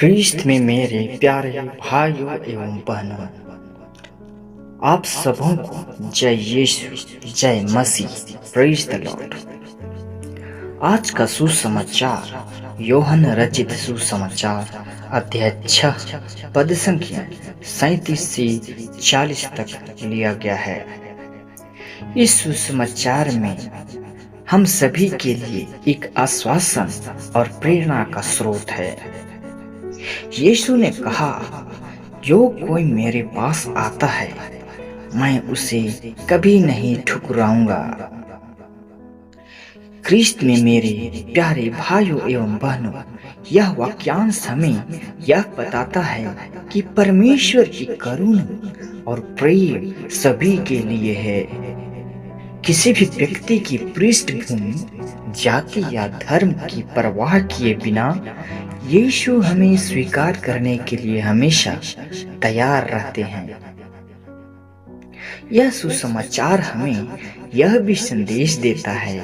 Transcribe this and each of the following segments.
ख्रीस्त में मेरे प्यारे भाइयों एवं बहनों, आप सबों को जय यीशु, जय मसीह, प्रेज द लॉर्ड। आज का सुसमाचार यूहन्ना रचित सुसमाचार अध्याय 6 पद संख्या 37 से 40 तक लिया गया है। इस सुसमाचार में हम सभी के लिए एक आश्वासन और प्रेरणा का स्रोत है। यीशु ने कहा, जो कोई मेरे पास आता है मैं उसे कभी नहीं ठुकराऊंगा। ख्रीस्त में मेरे प्यारे भाइयों एवं बहनों, यह वाक्यांश हमें यह बताता है कि परमेश्वर की करुणा और प्रेम सभी के लिए है। किसी भी व्यक्ति की पृष्ठभूमि, जाति या धर्म की परवाह किए बिना यीशु हमें स्वीकार करने के लिए हमेशा तैयार रहते हैं। यह सुसमाचार हमें यह भी संदेश देता है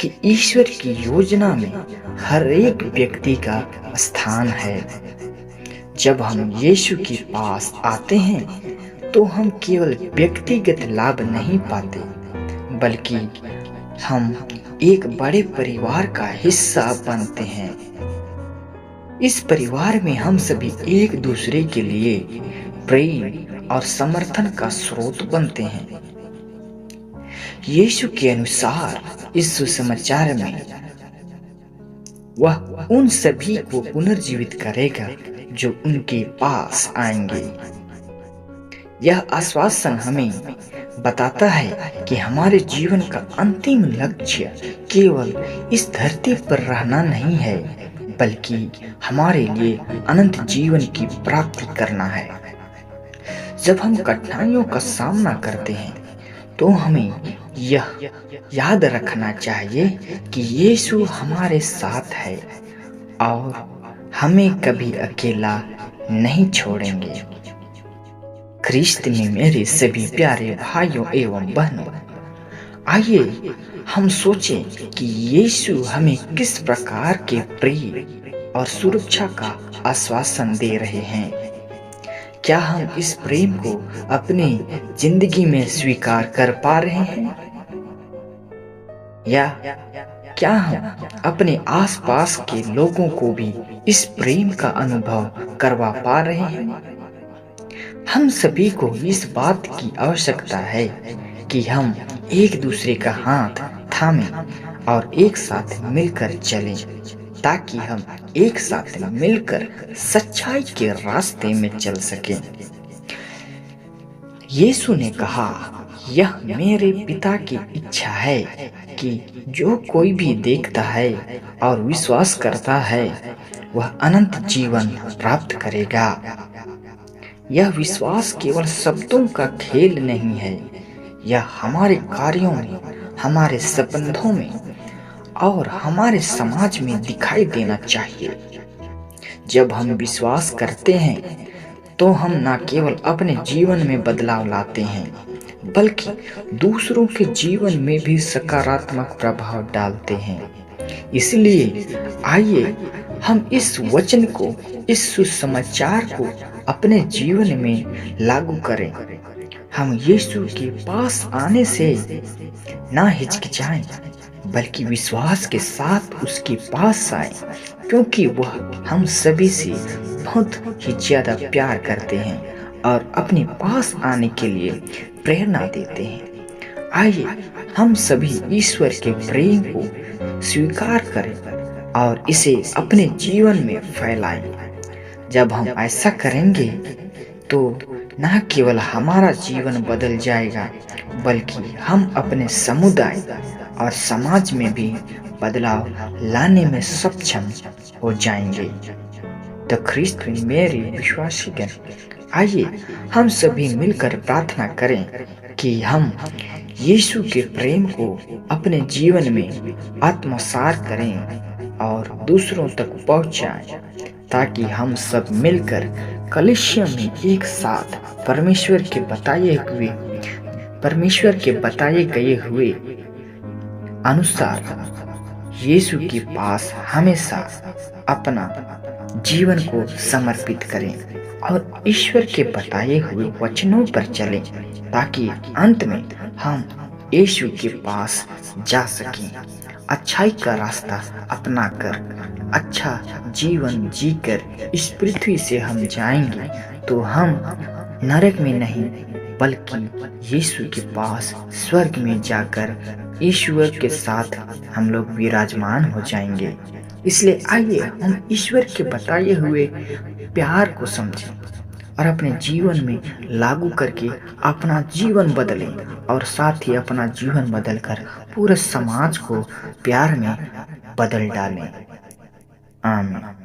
कि ईश्वर की योजना में हर एक व्यक्ति का स्थान है। जब हम यीशु के पास आते हैं तो हम केवल व्यक्तिगत लाभ नहीं पाते, बल्कि हम एक बड़े परिवार का हिस्सा बनते हैं। इस परिवार में हम सभी एक दूसरे के लिए प्रेम और समर्थन का स्रोत बनते हैं। यीशु के अनुसार इस सुसमाचार में वह उन सभी को पुनर्जीवित करेगा जो उनके पास आएंगे। यह आश्वासन हमें बताता है कि हमारे जीवन का अंतिम लक्ष्य केवल इस धरती पर रहना नहीं है, बल्कि हमारे लिए अनंत जीवन की प्राप्ति करना है। जब हम कठिनाइयों का सामना करते हैं तो हमें यह याद रखना चाहिए कि यीशु हमारे साथ है और हमें कभी अकेला नहीं छोड़ेंगे। ख्रीस्त में मेरे सभी प्यारे भाइयों एवं बहनों, आइए हम सोचें कि यीशु हमें किस प्रकार के प्रेम और सुरक्षा का आश्वासन दे रहे हैं। क्या हम इस प्रेम को अपनी जिंदगी में स्वीकार कर पा रहे हैं, या क्या हम अपने आसपास के लोगों को भी इस प्रेम का अनुभव करवा पा रहे हैं? हम सभी को इस बात की आवश्यकता है कि हम एक दूसरे का हाथ थामें और एक साथ मिलकर चलें, ताकि हम एक साथ मिलकर सच्चाई के रास्ते में चल सकें। यीशु ने कहा, यह मेरे पिता की इच्छा है कि जो कोई भी देखता है और विश्वास करता है वह अनंत जीवन प्राप्त करेगा। यह विश्वास केवल शब्दों का खेल नहीं है, यह हमारे कार्यों में, हमारे संबंधों में और हमारे समाज में दिखाई देना चाहिए। जब हम विश्वास करते हैं तो हम न केवल अपने जीवन में बदलाव लाते हैं, बल्कि दूसरों के जीवन में भी सकारात्मक प्रभाव डालते हैं। इसलिए आइए हम इस वचन को, इस सुसमाचार को अपने जीवन में लागू करें। हम यीशु के पास आने से ना हिचकिचाएं, बल्कि विश्वास के साथ उसके पास आए, क्योंकि वह हम सभी से बहुत ही ज्यादा प्यार करते हैं और अपने पास आने के लिए प्रेरणा देते हैं। आइए हम सभी ईश्वर के प्रेम को स्वीकार करें और इसे अपने जीवन में फैलाएं। जब हम ऐसा करेंगे तो न केवल हमारा जीवन बदल जाएगा, बल्कि हम अपने समुदाय और समाज में भी बदलाव लाने में सक्षम हो जाएंगे। तो ख्रीस्त में मेरे विश्वासी गण, आइए हम सभी मिलकर प्रार्थना करें कि हम यीशु के प्रेम को अपने जीवन में आत्मसात करें और दूसरों तक पहुंचाएं, ताकि हम सब मिलकर कलीसिया में एक साथ परमेश्वर के बताए गए हुए अनुसार यीशु के पास हमेशा अपना जीवन को समर्पित करें और ईश्वर के बताए हुए वचनों पर चलें, ताकि अंत में हम यीशु के पास जा सकें। अच्छाई का रास्ता अपनाकर अच्छा जीवन जीकर इस पृथ्वी से हम जाएंगे, तो हम नरक में नहीं बल्कि यीशु के पास स्वर्ग में जाकर ईश्वर के साथ हम लोग विराजमान हो जाएंगे। इसलिए आइए हम ईश्वर के बताए हुए प्यार को समझें और अपने जीवन में लागू करके अपना जीवन बदलें, और साथ ही अपना जीवन बदलकर पूरे समाज को प्यार में बदल डालें। आमीन।